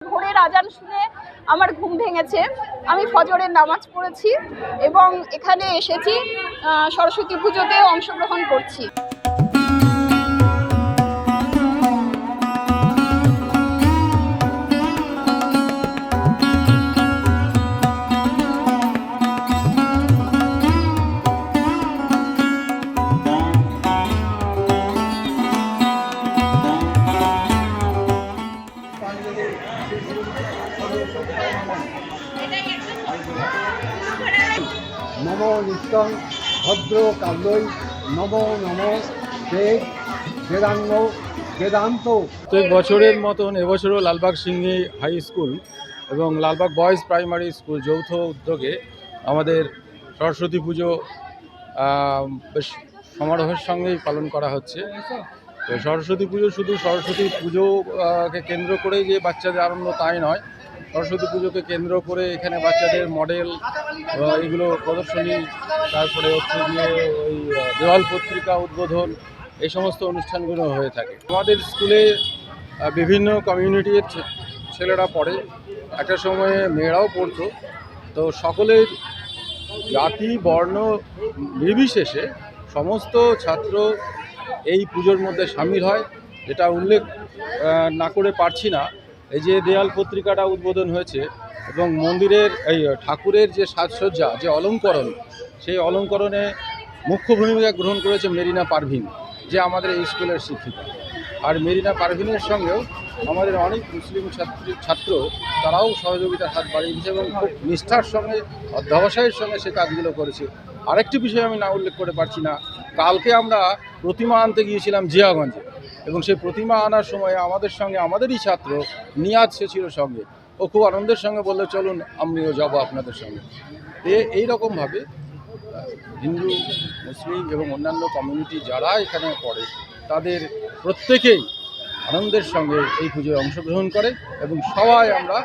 ভোরের আজান শুনে আমার ঘুম ভেঙেছে। আমি ফজরের নামাজ পড়েছি এবং এখানে এসেছি সরস্বতী পুজোতে অংশগ্রহণ করছি। নম নিত্যং ভদ্র কাব্যই নম নম বেদ বেদাঙ্গ বেদান্ত। প্রত্যেক বছরের মতন এবছরও লালবাগ সিংহী হাই স্কুল এবং লালবাগ বয়েজ প্রাইমারি স্কুল যৌথ উদ্যোগে আমাদের সরস্বতী পুজো বেশ সমারোহের সঙ্গেই পালন করা হচ্ছে। তো সরস্বতী পুজো শুধু সরস্বতী পুজোকে কেন্দ্র করেই যে বাচ্চাদের আনন্দ তাই নয়, সরস্বতী পুজোকে কেন্দ্র করে এখানে বাচ্চাদের মডেল এগুলো প্রদর্শনী, তারপরে হচ্ছে গিয়ে ওই দেওয়াল পত্রিকা উদ্বোধন, এই সমস্ত অনুষ্ঠানগুলো হয়ে থাকে। আমাদের স্কুলে বিভিন্ন কমিউনিটির ছেলেরা পড়ে, একটা সময়ে মেয়েরাও পড়তো। তো সকলের জাতি বর্ণ নির্বিশেষে সমস্ত ছাত্র এই পুজোর মধ্যে সামিল হয়। যেটা উল্লেখ না করে পারছি না, এই যে দেয়াল পত্রিকাটা উদ্বোধন হয়েছে এবং মন্দিরের এই ঠাকুরের যে সাজসজ্জা, যে অলঙ্করণ, সেই অলঙ্করণে মুখ্য ভূমিকা গ্রহণ করেছে মেরিনা পারভিন, যে আমাদের এই স্কুলের শিক্ষিকা। আর মেরিনা পারভিনের সঙ্গেও আমাদের অনেক মুসলিম ছাত্র তারাও সহযোগিতার হাত বাড়িয়ে দিয়েছে এবং খুব নিষ্ঠার সঙ্গে অধ্যবসায়ের সঙ্গে সে কাজগুলো করেছে। আরেকটি বিষয় আমি না উল্লেখ করে পারছি না, কালকে আমরা প্রতিমা আনতে গিয়েছিলাম জিয়াগঞ্জে এবং সেই প্রতিমা আনার সময় আমাদের সঙ্গে আমাদেরই ছাত্র নিয়াজ সে ছিল সঙ্গে। ও খুব আনন্দের সঙ্গে বললো চলুন আমিও যাবো আপনাদের সঙ্গে। এই রকমভাবে হিন্দু, মুসলিম এবং অন্যান্য কমিউনিটি যারা এখানে পড়ে তাদের প্রত্যেকেই আনন্দের সঙ্গে এই পুজোয় অংশগ্রহণ করে এবং সবাই আমরা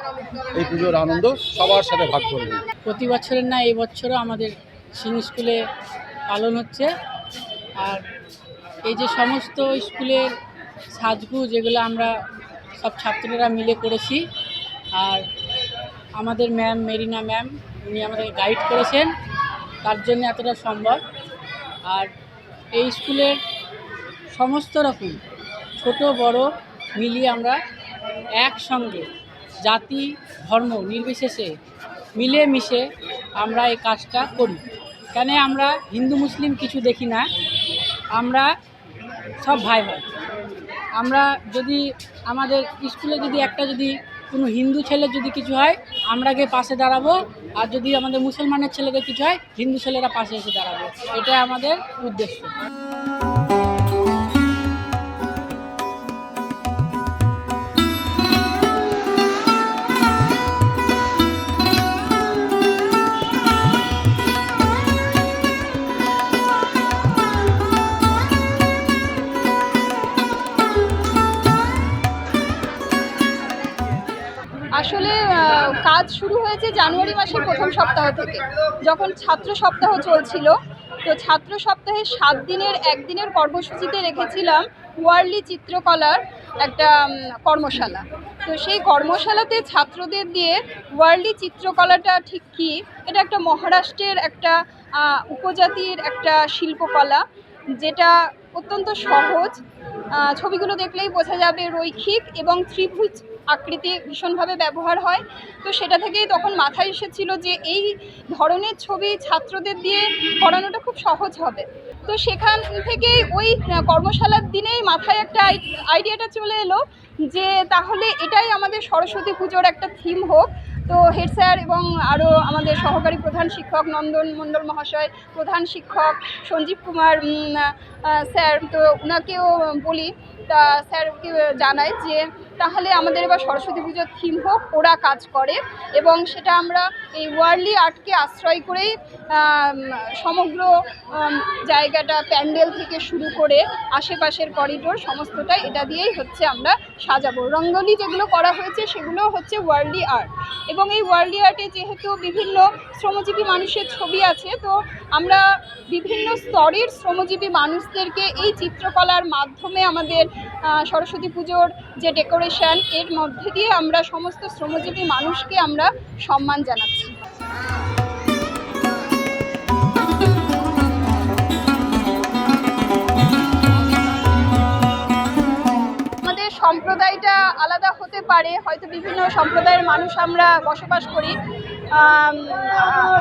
এই পুজোর আনন্দ সবার সাথে ভাগ করে নিই। প্রতি বছরের না এই বছরও আমাদের সিং স্কুলে পালন হচ্ছে। আর এই যে সমস্ত স্কুলের সাজগুজ যেগুলো আমরা সব ছাত্ররা মিলে করেছি, আর আমাদের ম্যাম মেরিনা ম্যাম উনি আমাদের গাইড করেছেন, তার জন্য এতটা সম্ভব। আর এই স্কুলের সমস্ত রকম ছোট বড় মিলিয়ে আমরা একসঙ্গে জাতি ধর্ম নির্বিশেষে মিলেমিশে আমরা এই কাজটা করি। কেন আমরা হিন্দু মুসলিম কিছু দেখি না, আমরা সব ভাই ভাই। আমরা যদি আমাদের স্কুলে যদি যদি কোনো হিন্দু ছেলের যদি কিছু হয় আমরা গিয়ে পাশে দাঁড়াবো, আর যদি আমাদের মুসলমানের ছেলেদের কিছু হয় হিন্দু ছেলেরা পাশে এসে দাঁড়াবো। এটা আমাদের উদ্দেশ্য। আসলে কাজ শুরু হয়েছে জানুয়ারি মাসের প্রথম সপ্তাহ থেকে, যখন ছাত্র সপ্তাহ চলছিল। তো ছাত্র সপ্তাহে 7 দিনের একদিনের কর্মসূচিতে রেখেছিলাম ওয়ার্লি চিত্রকলার একটা কর্মশালা। তো সেই কর্মশালাতে ছাত্রদের দিয়ে ওয়ার্লি চিত্রকলাটা ঠিক কী, এটা একটা মহারাষ্ট্রের একটা উপজাতির একটা শিল্পকলা, যেটা অত্যন্ত সহজ। ছবিগুলো দেখলেই বোঝা যাবে রৈখিক এবং ত্রিভুজ আকৃতি ভীষণভাবে ব্যবহার হয়। তো সেটা থেকেই তখন মাথায় এসেছিল যে এই ধরনের ছবি ছাত্রদের দিয়ে করানোটা খুব সহজ হবে। তো সেখান থেকেই ওই কর্মশালার দিনেই মাথায় একটা আইডিয়াটা চলে এলো যে তাহলে এটাই আমাদের সরস্বতী পুজোর একটা থিম হোক। তো হেড স্যার এবং আরও আমাদের সহকারী প্রধান শিক্ষক নন্দন মণ্ডল মহাশয়, প্রধান শিক্ষক সঞ্জীব কুমার স্যার, তো ওনাকেও বলি, তা স্যারকে জানাই যে তাহলে আমাদের এবার সরস্বতী পুজোর থিম হোক ওরা কাজ করে। এবং সেটা আমরা এই ওয়ার্লি আর্টকে আশ্রয় করেই সমগ্র জায়গাটা প্যান্ডেল থেকে শুরু করে আশেপাশের করিডোর সমস্তটাই এটা দিয়েই হচ্ছে আমরা সাজাবো। রঙ্গোলি যেগুলো করা হয়েছে সেগুলো হচ্ছে ওয়ার্লি আর্ট। এবং এই ওয়ার্লি আর্টে যেহেতু বিভিন্ন শ্রমজীবী মানুষের ছবি আছে, তো আমরা বিভিন্ন স্তরের শ্রমজীবী মানুষদেরকে এই চিত্রকলার মাধ্যমে আমাদের সরস্বতী পুজোর যে ডেকোরেশন, এর মধ্যে দিয়ে আমরা সমস্ত শ্রমজীবী মানুষকে আমরা সম্মান জানাচ্ছি। আমাদের সম্প্রদায়টা আলাদা হতে পারে, হয়তো বিভিন্ন সম্প্রদায়ের মানুষ আমরা বসবাস করি।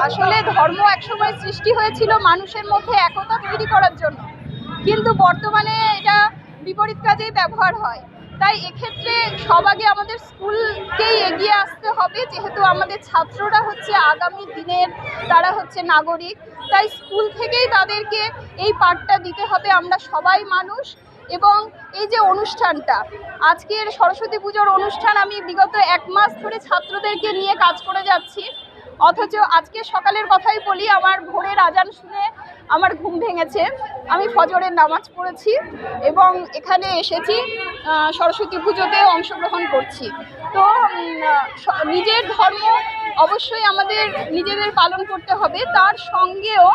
আসলে ধর্ম একসময় সৃষ্টি হয়েছিল মানুষের মধ্যে একতা তৈরি করার জন্য, কিন্তু বর্তমানে এটা বিপরীত কাজেই ব্যবহার হয়। তাই এক্ষেত্রে সব আগে আমাদের স্কুলকেই এগিয়ে আসতে হবে, যেহেতু আমাদের ছাত্ররা হচ্ছে আগামী দিনের, তারা হচ্ছে নাগরিক। তাই স্কুল থেকেই তাদেরকে এই পাঠটা দিতে হবে, আমরা সবাই মানুষ। এবং এই যে অনুষ্ঠানটা, আজকের সরস্বতী পুজোর অনুষ্ঠান, আমি বিগত 1 মাস ধরে ছাত্রদেরকে নিয়ে কাজ করে যাচ্ছি। অথচ আজকে সকালের কথাই বলি, আমার ভোরের আজান শুনে আমার ঘুম ভেঙেছে। আমি ফজরের নামাজ পড়েছি এবং এখানে এসেছি সরস্বতী পুজোতে অংশগ্রহণ করছি। তো নিজের ধর্ম অবশ্যই আমাদের নিজেদের পালন করতে হবে, তার সঙ্গেও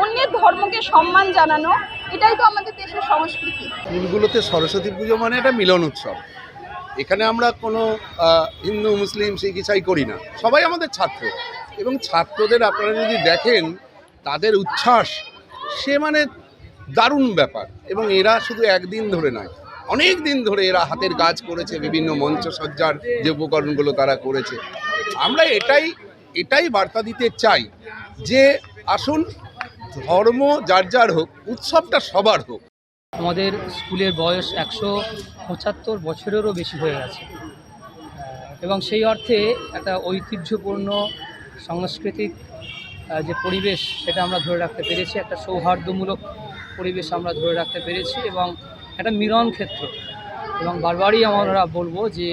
অন্যের ধর্মকে সম্মান জানানো, এটাই তো আমাদের দেশের সংস্কৃতি। স্কুলগুলোতে সরস্বতী পুজো মানে একটা মিলন উৎসব। এখানে আমরা কোনো হিন্দু মুসলিম শিখ ইসাই করি না, সবাই আমাদের ছাত্র। এবং ছাত্রদের আপনারা যদি দেখেন তাদের উচ্ছ্বাস, সে মানে দারুণ ব্যাপার। এবং এরা শুধু একদিন ধরে নয়, অনেক দিন ধরে এরা হাতের কাজ করেছে, বিভিন্ন মঞ্চসজ্জার যে উপকরণগুলো তারা করেছে। আমরা এটাই বার্তা দিতে চাই যে আসুন, ধর্ম যার যার হোক, উৎসবটা সবার হোক। আমাদের স্কুলের বয়স 175 বছরেরও বেশি হয়ে গেছে, এবং সেই অর্থে একটা ঐতিহ্যপূর্ণ সাংস্কৃতিক যে পরিবেশ, সেটা আমরা ধরে রাখতে পেরেছি। একটা সৌহার্দ্যমূলক পরিবেশ আমরা ধরে রাখতে পেরেছি এবং একটা মিলন ক্ষেত্র। এবং বারবারই আমরা বলবো যে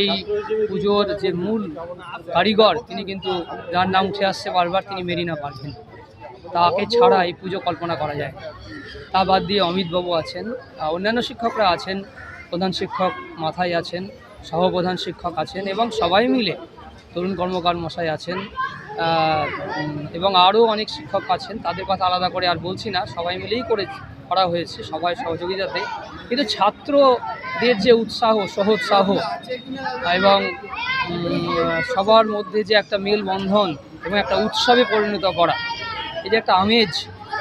এই পুজোর যে মূল কারিগর, তিনি কিন্তু, যার নাম উঠে আসছে বারবার, তিনি মেরিনা পারভীন। তাকে ছাড়া এই পুজো কল্পনা করা যায় না। তা বাদ দিয়ে অমিতবাবু আছেন, অন্যান্য শিক্ষকরা আছেন, প্রধান শিক্ষক মাথায় আছেন, সহপ্রধান শিক্ষক আছেন, এবং সবাই মিলে তরুণ কর্মকার মশাই আছেন, এবং আরও অনেক শিক্ষক আছেন। তাদের কথা আলাদা করে আর বলছি না, সবাই মিলেই করা হয়েছে, সবাই সহযোগিতাতে। কিন্তু ছাত্রদের যে উৎসাহ, সহোৎসাহ এবং সবার মধ্যে যে একটা মেলবন্ধন এবং একটা উৎসবে পরিণত করা, এই যে একটা আমেজ,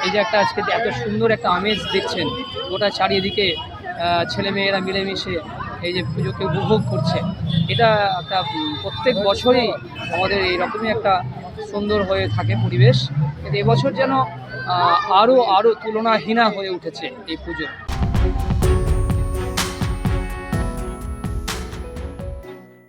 এই যে একটা আজকে এত সুন্দর একটা আমেজ দেখছেন গোটা চারিদিকে, ছেলেমেয়েরা মিলেমিশে এই যে পুজোকে উপভোগ করছে, এটা একটা প্রত্যেক বছরই আমাদের এইরকমই একটা সুন্দর হয়ে থাকে পরিবেশ। কিন্তু এবছর যেন আরও তুলনাহীনা হয়ে উঠেছে এই পুজো।